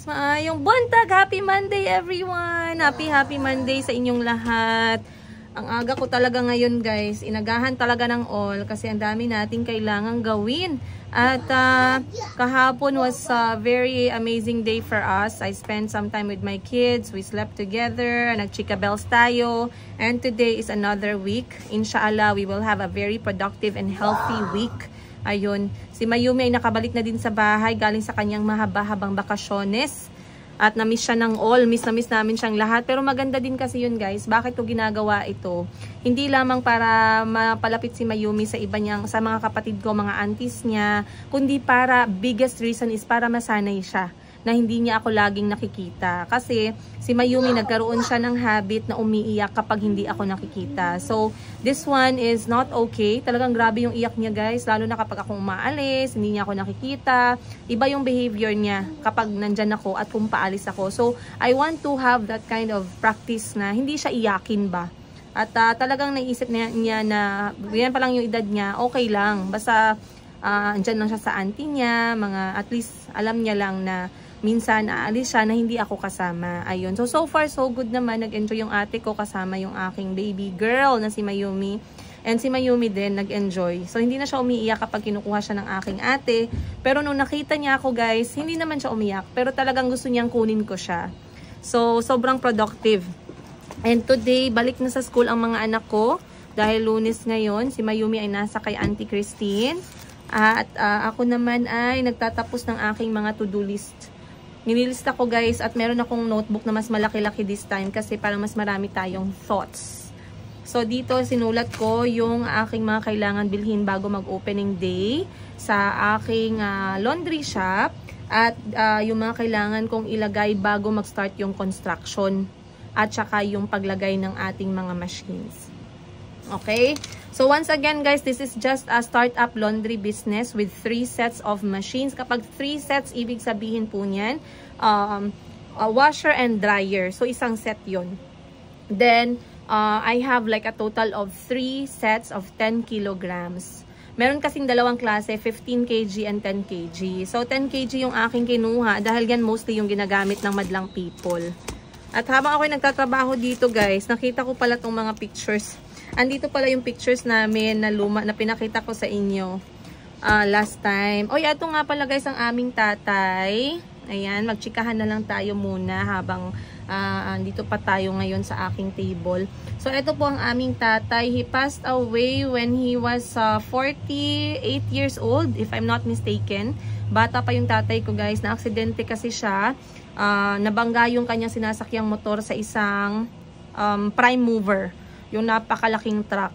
Mas maayong buntag. Happy Monday everyone. Happy Monday sa inyong lahat. Ang aga ko talaga ngayon guys. Inagahan talaga ng all kasi ang dami nating kailangang gawin. At kahapon was a very amazing day for us. I spent some time with my kids. We slept together. Nag-chika bells tayo. And today is another week. Inshallah, we will have a very productive and healthy week. Ayun. Si Mayumi ay nakabalik na din sa bahay galing sa kanyang mahaba-habang bakasyones. At na-miss siya ng all. Miss namin siyang lahat. Pero maganda din kasi yun guys. Bakit ko ginagawa ito? Hindi lamang para mapalapit si Mayumi sa iba niyang, sa mga kapatid ko, mga aunties niya. Kundi para, biggest reason is para masanay siya. Na hindi niya ako laging nakikita. Kasi si Mayumi nagkaroon siya ng habit na umiiyak kapag hindi ako nakikita. So, this one is not okay. Talagang grabe yung iyak niya guys. Lalo na kapag ako umaalis, hindi niya ako nakikita. Iba yung behavior niya kapag nandyan ako at kung paalis ako. So, I want to have that kind of practice na hindi siya iyakin ba. At talagang naisip niya na yan pa lang yung edad niya, okay lang. Basta andyan lang siya sa auntie niya. At least alam niya lang na minsan aalis siya na hindi ako kasama. Ayun. So far, so good naman. Nag-enjoy yung ate ko kasama yung aking baby girl na si Mayumi. And si Mayumi din nag-enjoy. So, hindi na siya umiiyak kapag kinukuha siya ng aking ate. Pero nung nakita niya ako guys, hindi naman siya umiyak. Pero talagang gusto niyang kunin ko siya. So, sobrang productive. And today, balik na sa school ang mga anak ko. Dahil Lunes ngayon, si Mayumi ay nasa kay Auntie Christine. At ako naman ay nagtatapos ng aking mga to-do list. Nililista ko guys at meron akong notebook na mas malaki-laki this time kasi parang mas marami tayong thoughts. So dito sinulat ko yung aking mga kailangan bilhin bago mag-opening day sa aking laundry shop at yung mga kailangan kong ilagay bago mag-start yung construction at saka yung paglagay ng ating mga machines. Okay? So once again guys, this is just a startup laundry business with 3 sets of machines. Kapag 3 sets, ibig sabihin po niyan, a washer and dryer. So isang set yon. Then, I have like a total of 3 sets of 10 kilograms. Meron kasing dalawang klase, 15 kg and 10 kg. So 10 kg yung aking kinuha dahil yan mostly yung ginagamit ng madlang people. At habang ako'y nagtatrabaho dito guys, nakita ko pala tong mga pictures. Andito pala yung pictures namin na luma na pinakita ko sa inyo last time. Oy, ito nga pala guys ang aming tatay. Ayan, magchikahan na lang tayo muna habang andito pa tayo ngayon sa aking table. So, ito po ang aming tatay. He passed away when he was 48 years old, if I'm not mistaken. Bata pa yung tatay ko guys. Na-aksidente kasi siya. Nabangga yung kanyang sinasakyang motor sa isang prime mover. Yung napakalaking truck.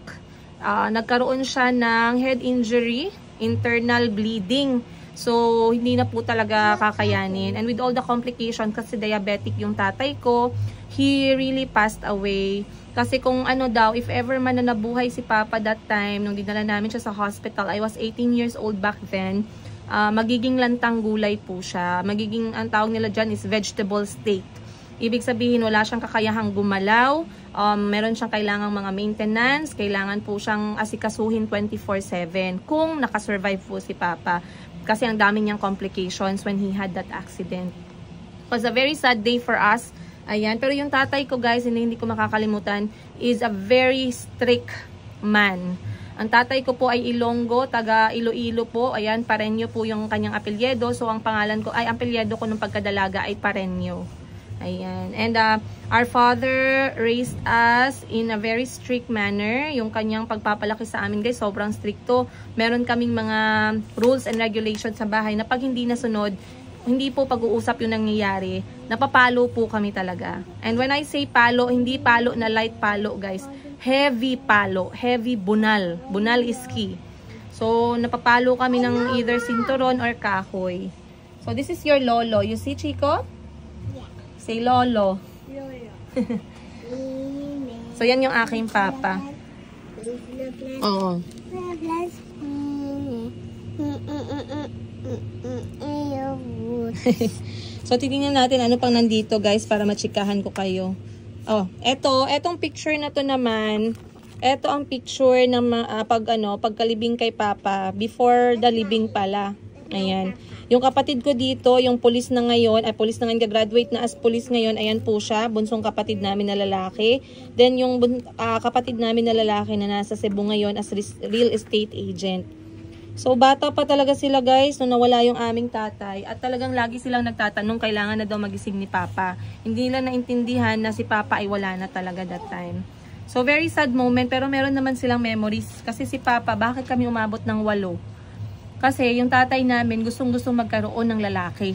Nagkaroon siya ng head injury, internal bleeding. So, hindi na po talaga kakayanin. And with all the complications, kasi diabetic yung tatay ko, he really passed away. Kasi kung ano daw, if ever man na nabuhay si Papa that time, nung dinala namin siya sa hospital, I was 18 years old back then, magiging lantang gulay po siya. Magiging, ang tawag nila dyan is vegetable state. Ibig sabihin, wala siyang kakayahang gumalaw, meron siyang kailangang mga maintenance, kailangan po siyang asikasuhin 24/7 kung nakasurvive po si Papa. Kasi ang dami niyang complications when he had that accident. It was a very sad day for us. Ayan, pero yung tatay ko guys, hindi ko makakalimutan, is a very strict man. Ang tatay ko po ay Ilonggo, taga Iloilo po. Ayan, Pareño po yung kanyang apelyedo. So ang pangalan ko, ay apelyedo ko nung pagkadalaga ay Pareño. Ayan. And our father raised us in a very strict manner. Yung kanyang pagpapalaki sa amin guys, sobrang stricto. Meron kaming mga rules and regulations sa bahay na pag hindi nasunod, hindi po pag-uusap yung nangyayari. Napapalo po kami talaga. And when I say palo, hindi palo na light palo guys. Heavy palo. Heavy bunal. Bunal is key. So, napapalo kami ng either sinturon or kahoy. So, this is your lolo. You see, Chico? Say lolo. Lolo. So, yan yung aking papa. Oo. So, titingnan natin ano pang nandito guys para machikahan ko kayo. Oh, etong picture na to naman, eto ang picture ng pagkalibing kay Papa before the libing pala. Ayan. Yung kapatid ko dito, yung police na ngayon, police na ngayon, graduate na as police ngayon, ayan po siya, bunsong kapatid namin na lalaki. Then yung kapatid namin na lalaki na nasa Cebu ngayon as real estate agent. So bata pa talaga sila guys, nung nawala yung aming tatay. At talagang lagi silang nagtatanong, kailangan na daw magising ni Papa. Hindi nila naintindihan na si Papa ay wala na talaga that time. So very sad moment, pero meron naman silang memories. Kasi si Papa, bakit kami umabot ng 8? Kasi yung tatay namin gustong-gusto magkaroon ng lalaki.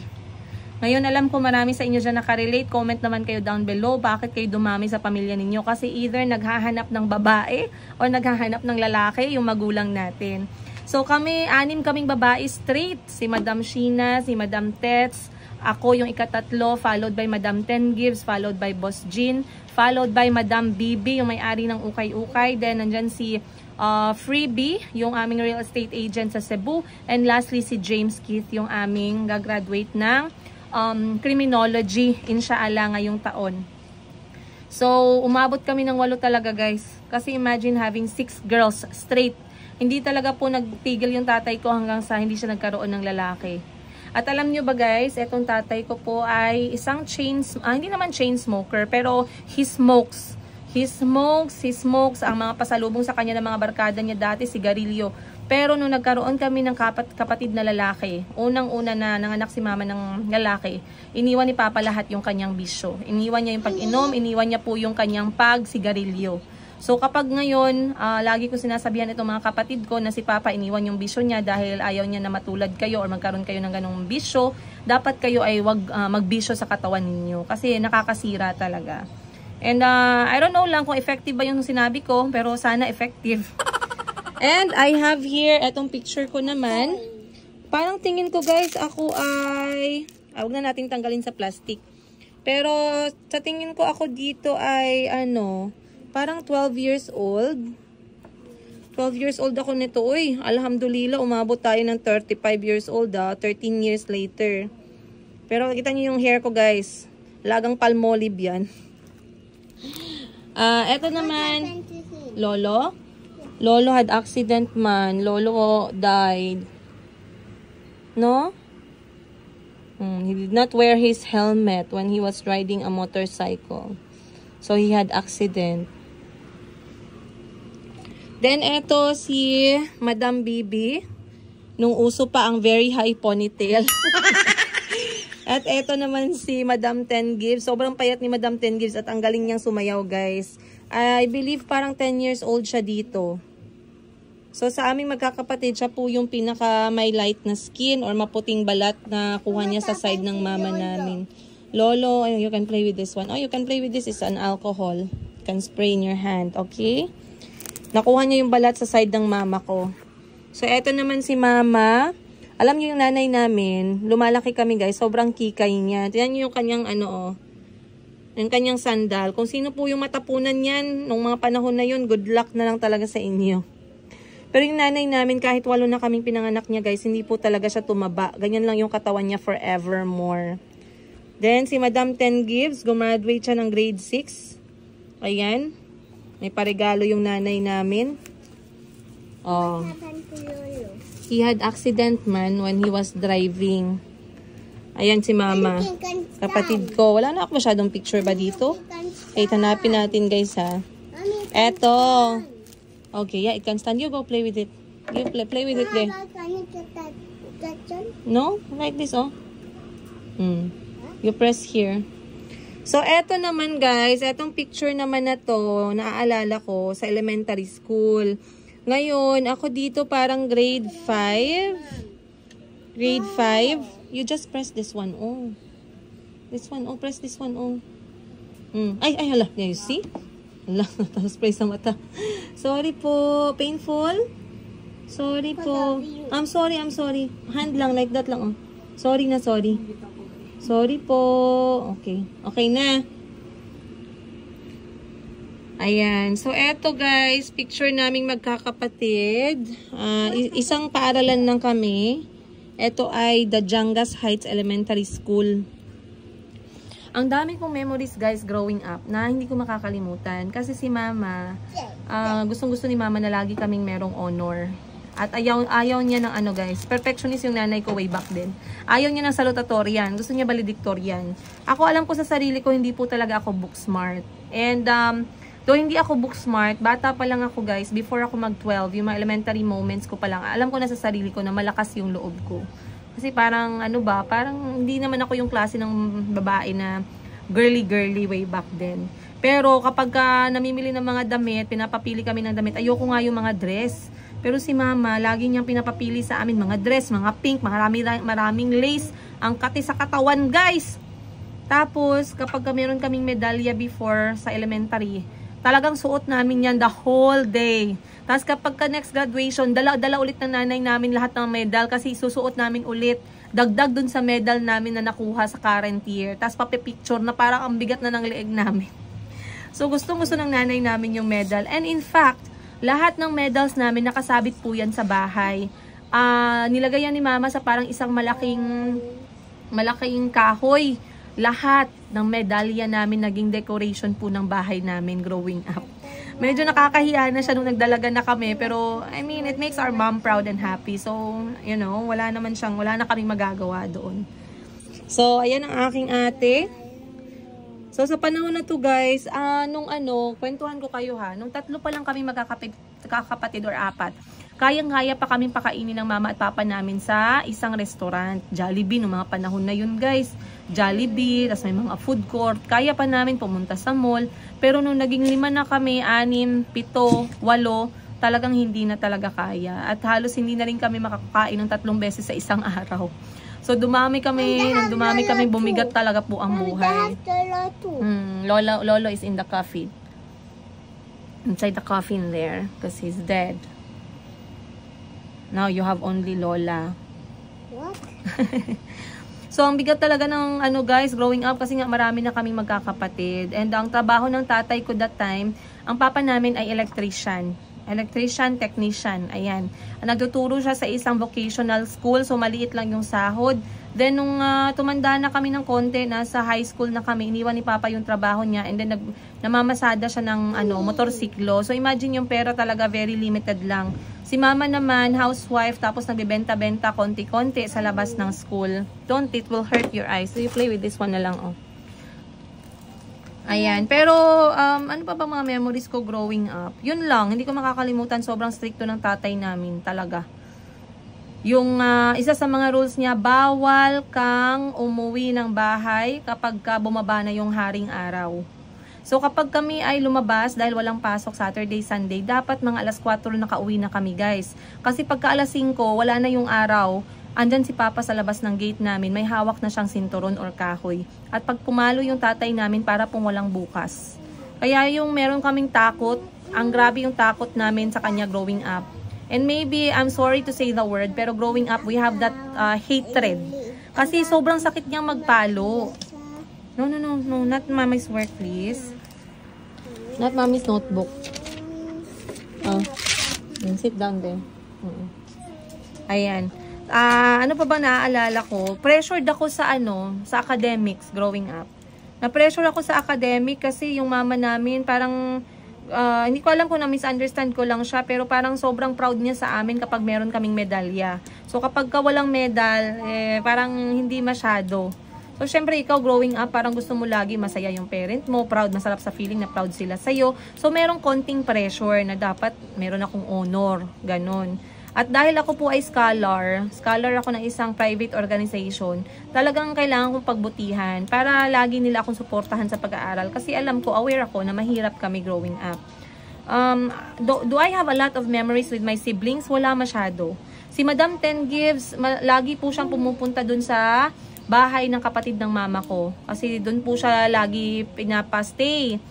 Ngayon alam ko marami sa inyo dyan nakarelate. Comment naman kayo down below. Bakit kayo dumami sa pamilya ninyo? Kasi either naghahanap ng babae o naghahanap ng lalaki yung magulang natin. So kami, 6 kaming babae straight. Si Madam Sheena, si Madam Tets, ako yung ikatatlo, followed by Madam Ten Gives, followed by Boss Jean, followed by Madam Bibi, yung may-ari ng Ukay-Ukay. Then nandyan si Freebie, yung aming real estate agent sa Cebu. And lastly, si James Keith, yung aming gagraduate ng criminology, inshallah, ngayong taon. So, umabot kami ng 8 talaga, guys. Kasi imagine having 6 girls straight. Hindi talaga po nagtigil yung tatay ko hanggang sa hindi siya nagkaroon ng lalaki. At alam nyo ba guys, etong tatay ko po ay isang hindi naman chain smoker, pero he smokes. He smokes ang mga pasalubong sa kanya ng mga barkada niya dati, sigarilyo. Pero nung nagkaroon kami ng kapatid na lalaki, unang-una na nanganak si mama ng lalaki, iniwan ni Papa lahat yung kanyang bisyo. Iniwan niya yung pag-inom, iniwan niya po yung kanyang pag-sigarilyo. So kapag ngayon, lagi ko sinasabihan itong mga kapatid ko na si Papa iniwan yung bisyo niya dahil ayaw niya na matulad kayo or magkaroon kayo ng ganong bisyo, dapat kayo ay wag magbisyo sa katawan ninyo kasi nakakasira talaga. And I don't know lang kung effective ba yung sinabi ko, pero sana effective. And I have here, etong picture ko naman. Parang tingin ko guys, ako ay, huwag na natin tanggalin sa plastic. Pero sa tingin ko ako dito ay, parang 12 years old. 12 years old ako nito. Uy, alhamdulillah, umabot tayo ng 35 years old 13 years later. Pero kita niyo yung hair ko guys. Lagang palmolive yan. Eto naman, Lolo. Lolo had accident man. Lolo died. No? He did not wear his helmet when he was riding a motorcycle. So he had accident. Then eto si Madam Bibi. Nung uso pa ang very high ponytail. At eto naman si Madam Ten Gives. Sobrang payat ni Madam Ten Gives at ang galing niyang sumayaw guys. I believe parang 10 years old siya dito. So sa aming magkakapatid, siya po yung pinaka may light na skin or maputing balat na kuha niya sa side ng mama namin. Lolo, you can play with this one. Oh, you can play with this. It's an alcohol. You can spray in your hand. Okay? Nakuha niya yung balat sa side ng mama ko. So eto naman si mama. Alam niyo yung nanay namin, lumalaki kami guys, sobrang kikay niya. Tingnan niyo yung kanyang yung kanyang sandal. Kung sino po yung matapunan niyan, nung mga panahon na yun, good luck na lang talaga sa inyo. Pero yung nanay namin, kahit 8 na kaming pinanganak niya guys, hindi po talaga siya tumaba. Ganyan lang yung katawan niya forevermore. Then, si Madam Ten Gives, gumraduate siya ng grade 6. Ayan. May paregalo yung nanay namin. Oh. He had accident man when he was driving. Ayan si mama. Kapatid ko. Wala na ako masyadong picture ba dito? Okay, hanapin natin guys ha. Eto. Okay, yeah, it can stand. You go play with it. You play with it there. No? Like this, oh. You press here. So, eto naman guys. Etong picture naman na to, naaalala ko sa elementary school. Ngayon, ako dito parang grade 5. Grade 5. You just press this one, oh. This one, oh. Press this one, oh. Ay, hala. You see? Hala, spray sa mata. Sorry po. Painful? Sorry po. I'm sorry. Hand lang, like that lang, oh. Sorry na, sorry. Sorry po. Okay. Okay na. Ayan. So, eto guys, picture naming magkakapatid. Isang paaralan lang kami. Ito ay the Jangas Heights Elementary School. Ang dami kong memories guys growing up na hindi ko makakalimutan. Kasi si mama, gustong-gusto ni mama na lagi kaming merong honor. At ayaw niya ng ano guys, perfectionist yung nanay ko way back then. Ayaw niya ng salutatorian, gusto niya valedictorian. Ako alam ko sa sarili ko, hindi po talaga ako book smart. And though hindi ako book smart, bata pa lang ako guys, before ako mag-12, yung mga elementary moments ko pa lang, alam ko na sa sarili ko na malakas yung loob ko. Kasi parang ano ba, parang hindi naman ako yung klase ng babae na girly way back then. Pero kapag namimili ng mga damit, pinapapili kami ng damit, ayoko nga yung mga dress. Pero si mama, lagi niyang pinapapili sa amin mga dress, mga pink, maraming lace, ang kati sa katawan, guys. Tapos, kapag meron kaming medalya before sa elementary, talagang suot namin yan the whole day. Tapos kapag next graduation, dala ulit ng nanay namin lahat ng medal kasi susuot namin ulit. Dagdag dun sa medal namin na nakuha sa current year. Tapos papipicture na parang ang bigat na ng leeg namin. So, gustong-gusto ng nanay namin yung medal. And in fact, lahat ng medals namin nakasabit po yan sa bahay. Nilagay yan ni mama sa parang isang malaking kahoy. Lahat ng medalya namin naging decoration po ng bahay namin growing up. Medyo nakakahiya na siya nung nagdalaga na kami. Pero, I mean, it makes our mom proud and happy. So, you know, wala na kaming magagawa doon. So, ayan ang aking ate. So, sa panahon na to guys, kwentuhan ko kayo ha. Nung 3 pa lang kami magkakapatid or 4, kayang-kaya pa kaming pakainin ng mama at papa namin sa isang restaurant. Jollibee, nung mga panahon na yun guys. Jollibee, tas may mga food court. Kaya pa namin pumunta sa mall. Pero nung naging 5 na kami, 6, 7, 8, talagang hindi na talaga kaya. At halos hindi na rin kami makakain ng 3 beses sa isang araw. So, dumami kami, bumigat talaga po ang buhay. Lolo is in the coffin. Inside the coffin there, because he's dead. Now, you have only Lola. What? So, ang bigat talaga ng, guys, growing up, kasi nga marami na kaming magkakapatid. And ang trabaho ng tatay ko that time, ang papa namin ay electrician. Electrician, technician, ayan. Nagtuturo siya sa isang vocational school, so maliit lang yung sahod. Then, nung tumanda na kami ng konti, nasa high school na kami, iniwan ni Papa yung trabaho niya, and then namamasada siya ng motorsiklo. So, imagine yung pera talaga very limited lang. Si Mama naman, housewife, tapos nagbibenta-benta konti-konti sa labas ng school. Don't, it will hurt your eyes. So, you play with this one na lang, oh. Ayan. Pero, ano pa ba mga memories ko growing up? Yun lang. Hindi ko makakalimutan. Sobrang stricto ng tatay namin. Talaga. Yung isa sa mga rules niya, bawal kang umuwi ng bahay kapag bumaba na yung haring araw. So, kapag kami ay lumabas dahil walang pasok Saturday, Sunday, dapat mga alas 4 nakauwi na kami, guys. Kasi pagka alas 5, wala na yung araw. Andyan si Papa sa labas ng gate namin, may hawak na siyang sinturon or kahoy. At pag pumalo yung tatay namin, para pong walang bukas. Kaya yung meron kaming takot, ang grabe yung takot namin sa kanya growing up. And maybe, I'm sorry to say the word, pero growing up, we have that hatred. Kasi sobrang sakit niyang magpalo. No, not Mommy's work, please. Not Mommy's notebook. Oh, sit down there. Ayan. Ano pa ba naaalala ko? Pressured ako sa sa academics growing up. Na-pressure ako sa academic kasi yung mama namin parang hindi ko alam kung na-misunderstand ko lang siya, pero parang sobrang proud niya sa amin kapag meron kaming medalya. So kapag walang medal, parang hindi masyado. So syempre ikaw growing up, parang gusto mo lagi masaya yung parent mo, proud, masarap sa feeling na proud sila sa'yo. So merong konting pressure na dapat meron akong honor, ganon. At dahil ako po ay scholar ako ng isang private organization, talagang kailangan kong pagbutihan para lagi nila akong suportahan sa pag-aaral. Kasi alam ko, aware ako na mahirap kami growing up. Do I have a lot of memories with my siblings? Wala masyado. Si Madam Ten Gives, lagi po siyang pumupunta dun sa bahay ng kapatid ng mama ko. Kasi dun po siya lagi pinapastay.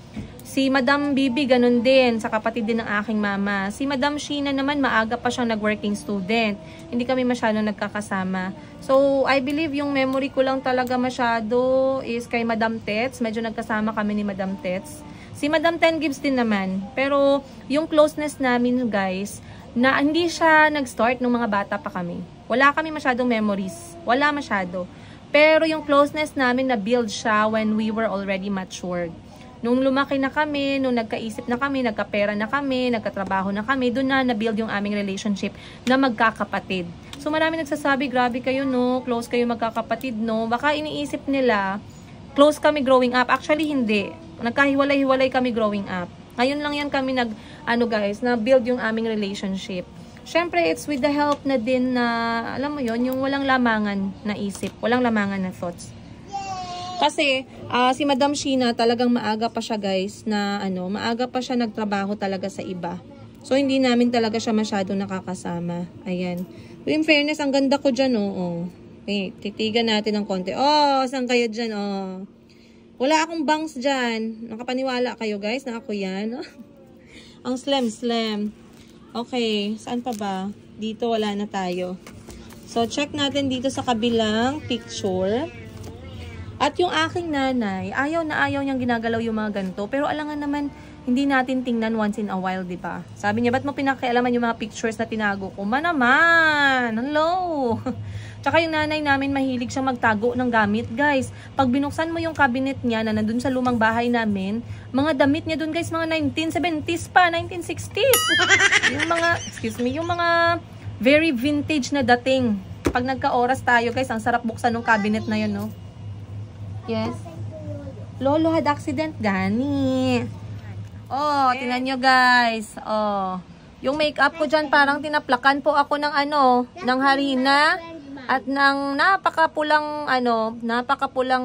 Si Madam Bibi, ganun din, sa kapatid din ng aking mama. Si Madam Sheena naman, maaga pa siyang nag-working student. Hindi kami masyado nagkakasama. So, I believe yung memory ko lang talaga masyado is kay Madam Tets. Medyo nagkasama kami ni Madam Tets. Si Madam Ten Gives din naman. Pero, yung closeness namin, guys, na hindi siya nag-start nung mga bata pa kami. Wala kami masyadong memories. Wala masyado. Pero yung closeness namin na-build siya when we were already matured. Nung lumaki na kami, nung nagkaisip na kami, nagkapera na kami, nagkatrabaho na kami, doon na na-build yung aming relationship na magkakapatid. So marami nagsasabi, grabe kayo no, close kayo magkakapatid no. Baka iniisip nila, close kami growing up. Actually hindi. Nagkahiwalay-hiwalay kami growing up. Ngayon lang yan kami na-build yung aming relationship. Syempre, it's with the help na din na, alam mo yon, yung walang lamangan na isip, walang lamangan na thoughts. Kasi, si Madam Sheena, talagang maaga pa siya guys, na maaga pa siya nagtrabaho talaga sa iba. So, hindi namin talaga siya masyado nakakasama. Ayan. In fairness, ang ganda ko dyan, oh. Okay, titigan natin ng konti. Oh, saan kayo dyan, oh. Wala akong bangs dyan. Nakapaniwala kayo guys na ako yan. Ang slim. Okay, saan pa ba? Dito wala na tayo. So, check natin dito sa kabilang picture. At yung aking nanay, ayaw na ayaw niyang ginagalaw yung mga ganito. Pero alangan naman, hindi natin tingnan once in a while, di ba? Sabi niya, ba't mo pinakialaman yung mga pictures na tinago ko? Naman! Hello! Tsaka yung nanay namin, mahilig siyang magtago ng gamit, guys. Pag binuksan mo yung cabinet niya na nandun sa lumang bahay namin, mga damit niya dun, guys, mga 1970s pa, 1960s. Yung mga very vintage na dating. Pag nagka-oras tayo, guys, ang sarap buksan ng cabinet na yun, no? Yes. Lolo had accident, gani. Oh, tingnan nyo, guys. Oh. Yung makeup ko dyan, parang tinaplakan po ako ng ng harina at ng napakapulang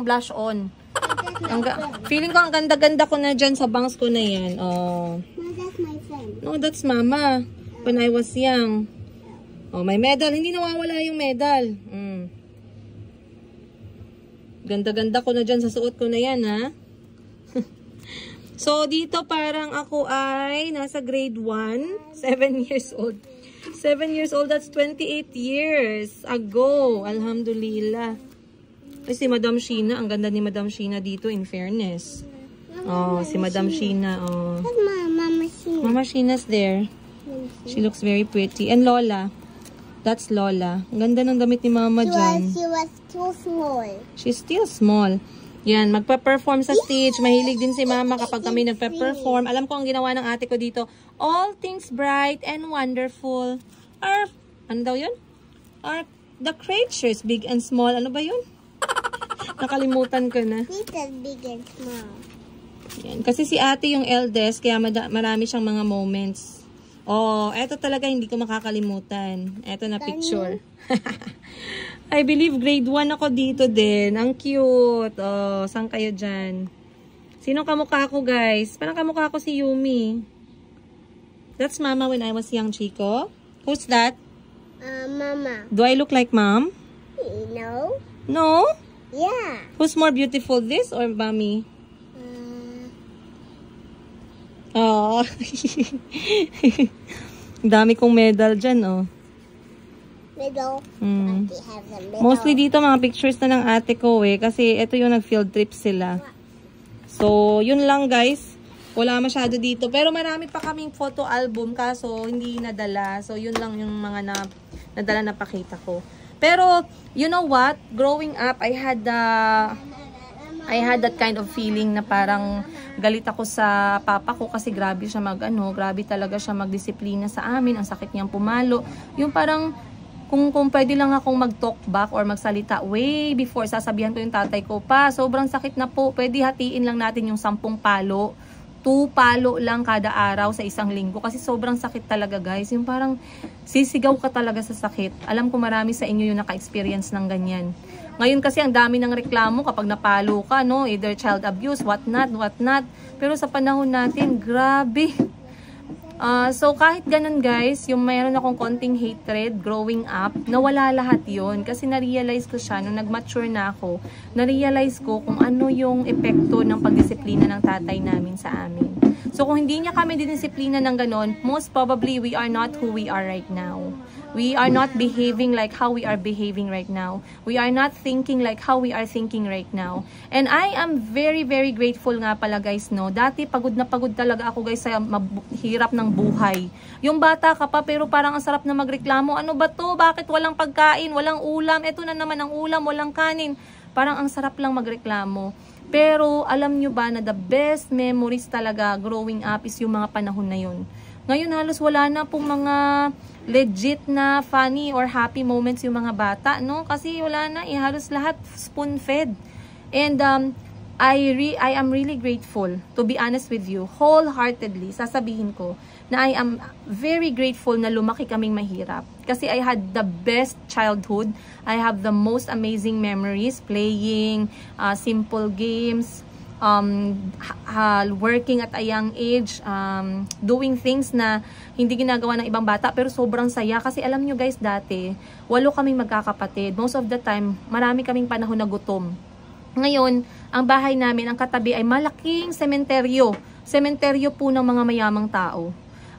blush on. Feeling ko ang ganda-ganda ko na dyan sa bangs ko na yan. Oh. That's my friend. No, that's mama. When I was young. Oh, may medal. Hindi nawawala yung medal. Ganda-ganda ko na dyan sa suot ko na yan, ha? So, dito parang ako ay nasa grade 1. 7 years old. 7 years old, that's 28 years ago. Alhamdulillah. Ay, si Madam Sheena. Ang ganda ni Madam Sheena dito, in fairness. Oh, si Madam Sheena. Oh. Mama Sheena. Mama Sheena's there. She looks very pretty. And Lola. That's Lola. Ang ganda ng damit ni Mama dyan. She was too small. She's still small. Yan, magpa-perform sa stage. Mahilig din si Mama kapag kami nagpa-perform. Alam ko ang ginawa ng ate ko dito. All things bright and wonderful are, ano daw yun? Are the creatures big and small. Ano ba yun? Nakalimutan ko na. Little big and small. Yan. Kasi si ate yung eldest, kaya marami siyang mga moments. Oh, eto talaga hindi ko makakalimutan. Eto na picture. I believe grade 1 ako dito din. Ang cute. Oh, saan kayo dyan? Sino kamukha ko, guys? Parang kamukha ko si Yumi. That's Mama when I was young, Chico. Who's that? Mama. Do I look like Mom? No. No? Yeah. Who's more beautiful, this or Mommy? Oh. Dami kong medal dyan, oh. Middle. Mostly dito mga pictures na ng ate ko, eh. Kasi ito yung nag-field trip sila. So, yun lang, guys. Wala masyado dito. Pero marami pa kaming photo album, kaso hindi nadala. So, yun lang yung mga nadala na pakita ko. Pero, you know what? Growing up, I had that kind of feeling na parang galit ako sa papa ko kasi grabe siya grabe talaga siya magdisiplina sa amin. Ang sakit niyang pumalo. Yung parang, kung pwede lang akong mag-talk back or magsalita way before, sasabihan ko yung tatay ko, pa, sobrang sakit na po. Pwede hatiin lang natin yung 10 palo. 2 palo lang kada araw sa isang linggo. Kasi sobrang sakit talaga, guys. Yung parang sisigaw ka talaga sa sakit. Alam ko marami sa inyo yung naka-experience ng ganyan. Ngayon kasi ang dami ng reklamo kapag napalo ka, no? Either child abuse, what not. Pero sa panahon natin, grabe. So kahit ganun, guys, yung mayroon akong konting hatred growing up, nawala lahat yon. Kasi na-realize ko siya, nung nag-mature na ako, na-realize ko kung ano yung epekto ng pagdisiplina ng tatay namin sa amin. So kung hindi niya kami dinisiplina ng ganon, most probably we are not who we are right now. We are not behaving like how we are behaving right now. We are not thinking like how we are thinking right now. And I am very, very grateful nga pala, guys, no. Dati pagod na pagod talaga ako, guys, sa hirap ng buhay. Yung bata ka pa pero parang ang sarap na magreklamo. Ano ba to? Bakit walang pagkain? Walang ulam? Ito na naman ang ulam, walang kanin. Parang ang sarap lang magreklamo. Pero alam nyo ba na the best memories talaga growing up is yung mga panahon na yun. Ngayon halos wala na pong mga legit na funny or happy moments yung mga bata, no? Kasi wala na, halos lahat spoon-fed. And I am really grateful, to be honest with you, wholeheartedly, sasabihin ko, na I am very grateful na lumaki kaming mahirap. Kasi I had the best childhood. I have the most amazing memories, playing simple games, working at a young age, doing things na hindi ginagawa ng ibang bata, pero sobrang saya. Kasi alam nyo guys, dati, 8 kaming magkakapatid. Most of the time, marami kaming panahon na gutom. Ngayon, ang bahay namin, ang katabi ay malaking sementeryo. Sementeryo po ng mga mayamang tao.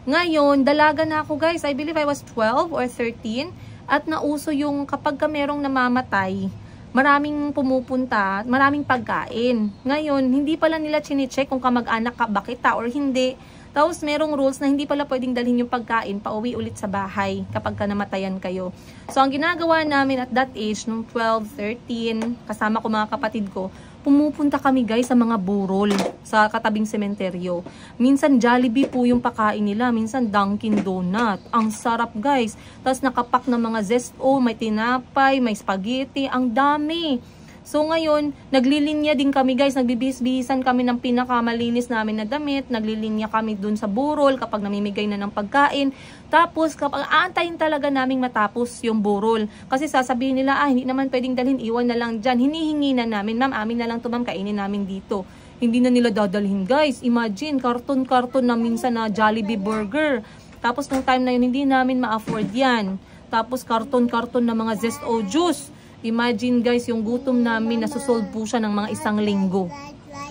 Ngayon, dalaga na ako guys. I believe I was 12 or 13. At nauso yung kapag ka merong namamatay, maraming pumupunta, maraming pagkain. Ngayon, hindi pala nila chine-check kung kamag-anak ka ba kita or hindi. Tapos merong rules na hindi pala pwedeng dalhin yung pagkain pauwi ulit sa bahay kapag ka namatayan kayo. So, ang ginagawa namin at that age, nung 12, 13, kasama ko mga kapatid ko, pumupunta kami guys sa mga burol sa katabing sementeryo. Minsan Jollibee po yung pakain nila, minsan Dunkin Donut. Ang sarap guys. Tapos nakapak ng mga zesto, may tinapay, may spaghetti, ang dami. So ngayon, naglilinya din kami guys, nagbibihis-bihisan kami ng pinakamalinis namin na damit, naglilinya kami dun sa burol kapag namimigay na ng pagkain. Tapos kapag aantayin talaga naming matapos yung burol, kasi sasabihin nila, hindi naman pwedeng dalhin, iwan na lang dyan. Hinihingi na namin, ma'am, amin na lang to ma'am, kainin namin dito. Hindi na nila dadalhin guys. Imagine, karton-karton na minsan na Jollibee burger. Tapos nung time na yun, hindi namin ma-afford yan. Tapos karton-karton na mga Zesto juice. Imagine guys, yung gutom namin nasusolve po siya ng mga 1 linggo.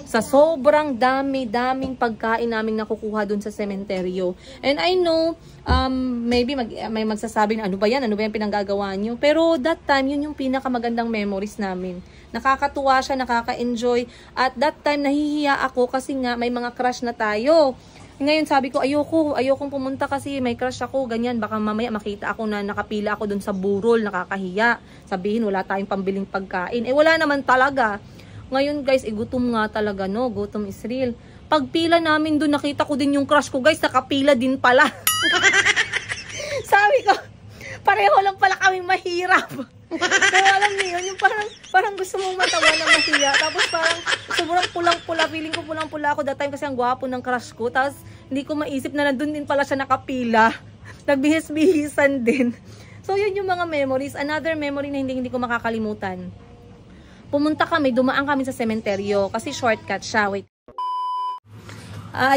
Sa sobrang daming pagkain namin nakukuha dun sa sementeryo. And I know, maybe may magsasabi na ano ba yan pinanggagawa nyo. Pero that time, yun yung pinakamagandang memories namin. Nakakatuwa siya, nakaka-enjoy. At that time, nahihiya ako kasi nga may mga crush na tayo. Ngayon sabi ko, ayokong pumunta kasi may crush ako, ganyan. Baka mamaya makita ako na nakapila ako dun sa burol, nakakahiya. Sabihin, wala tayong pambiling pagkain. Eh, wala naman talaga. Ngayon guys, gutom nga talaga, no? Gutom is real. Pagpila namin dun, nakita ko din yung crush ko, guys. Nakapila din pala. Sabi ko, pareho lang pala kaming mahirap. Pero alam niyo yun, yung parang gusto mong matawa na mahiya. Tapos parang sobrang pulang-pula. Feeling ko pulang-pula ako that time kasi ang gwapo ng crush ko. Tapos hindi ko maisip na nandun din pala siya nakapila. Nagbihis-bihisan din. So yun yung mga memories. Another memory na hindi ko makakalimutan. Pumunta kami, dumaan kami sa sementeryo kasi shortcut siya. Wait.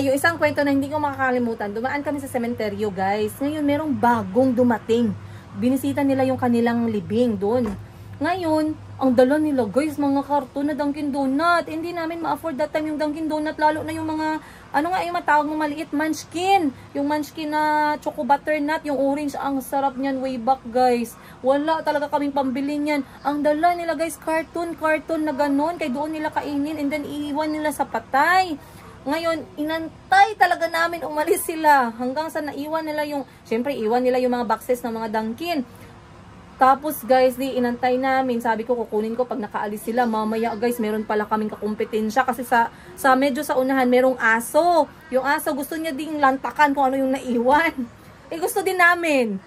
Yung isang kwento na hindi ko makakalimutan. Dumaan kami sa sementeryo guys. Ngayon merong bagong dumating. Binisita nila yung kanilang libing doon. Ngayon, ang dala nila guys, mga karton na Dunkin Donut. Hindi namin ma-afford that time yung Dunkin Donut, lalo na yung mga, yung matawag ng maliit, Munchkin. Yung Munchkin na choco butternut, yung orange, ang sarap niyan way back guys. Wala talaga kaming pambili niyan. Ang dala nila guys, carton na ganon, kaya doon nila kainin and then iiwan nila sa patay. Ngayon, inantay talaga namin umalis sila hanggang sa naiwan nila yung, syempre iwan nila yung mga boxes ng mga Dunkin. Tapos guys, inantay namin. Sabi ko, kukunin ko pag nakaalis sila. Mamaya guys, meron pala kaming kakumpetensya kasi sa medyo sa unahan merong aso. Yung aso gusto niya ding lantakan kung ano yung naiwan. Gusto din namin.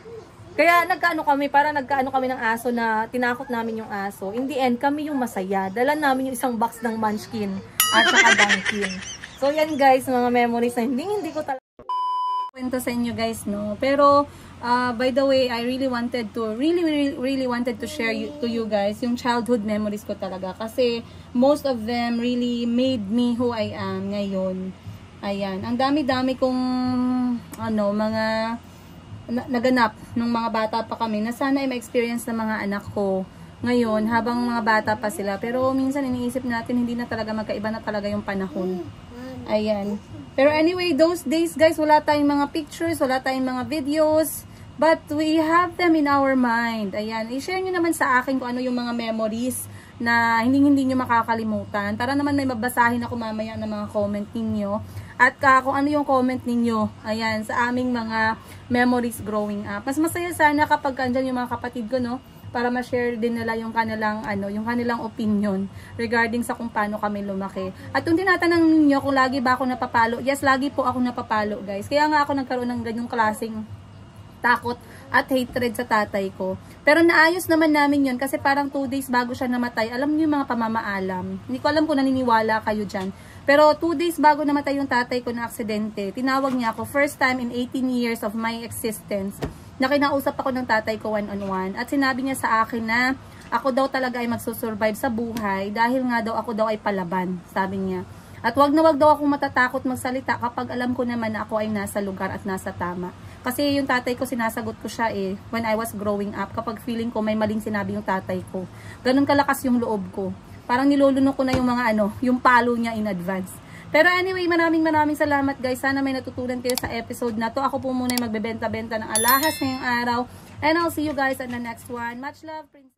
Kaya nagkaano kami ng aso na tinakot namin yung aso. In the end, kami yung masaya. Dala namin yung isang box ng Munchkin at saka Dunkin. So yan guys, mga memories na hindi ko talaga kwento sa inyo guys, no. Pero by the way, I really wanted to share to you guys yung childhood memories ko talaga kasi most of them really made me who I am ngayon. Ayan, ang dami-dami kong mga naganap nung mga bata pa kami na sana ay ma-experience ng mga anak ko ngayon habang mga bata pa sila. Pero minsan iniisip natin hindi na talaga magkaiba na talaga yung panahon. Ayan. Pero anyway, those days guys, wala tayong mga pictures, wala tayong mga videos, but we have them in our mind. Ayan. I-share nyo naman sa akin kung ano yung mga memories na hindi nyo makakalimutan. Para naman may mabasahin ako mamaya ng mga comment ninyo. At kung ano yung comment ninyo, ayan, sa aming mga memories growing up. Mas masaya sana kapag andyan yung mga kapatid ko, no? para ma-share din nila yung kanilang yung kanilang opinion regarding sa kung paano kami lumaki. At kung tinatanong niyo kung lagi ba ako napapalo, yes, lagi po ako napapalo, guys. Kaya nga ako nagkaroon ng ganyong klaseng takot at hatred sa tatay ko. Pero naayos naman namin yun kasi parang 2 days bago siya namatay. Alam niyo yung mga pamamaalam. Hindi ko alam kung naniniwala kayo dyan. Pero 2 days bago namatay yung tatay ko na aksidente, tinawag niya ako, first time in 18 years of my existence, na kinausap ako ng tatay ko one-on-one. At sinabi niya sa akin na ako daw talaga ay magsusurvive sa buhay dahil nga daw ako daw ay palaban, sabi niya. At wag daw akong matatakot magsalita kapag alam ko naman na ako ay nasa lugar at nasa tama. Kasi yung tatay ko, sinasagot ko siya when I was growing up, kapag feeling ko may maling sinabi yung tatay ko. Ganun kalakas yung loob ko. Parang nilulunok ko na yung mga yung palo niya in advance. Pero anyway, maraming salamat guys. Sana may natutunan kayo sa episode na to. Ako po muna yung magbebenta-benta ng alahas ngayong araw. And I'll see you guys on the next one. Much love, Princess.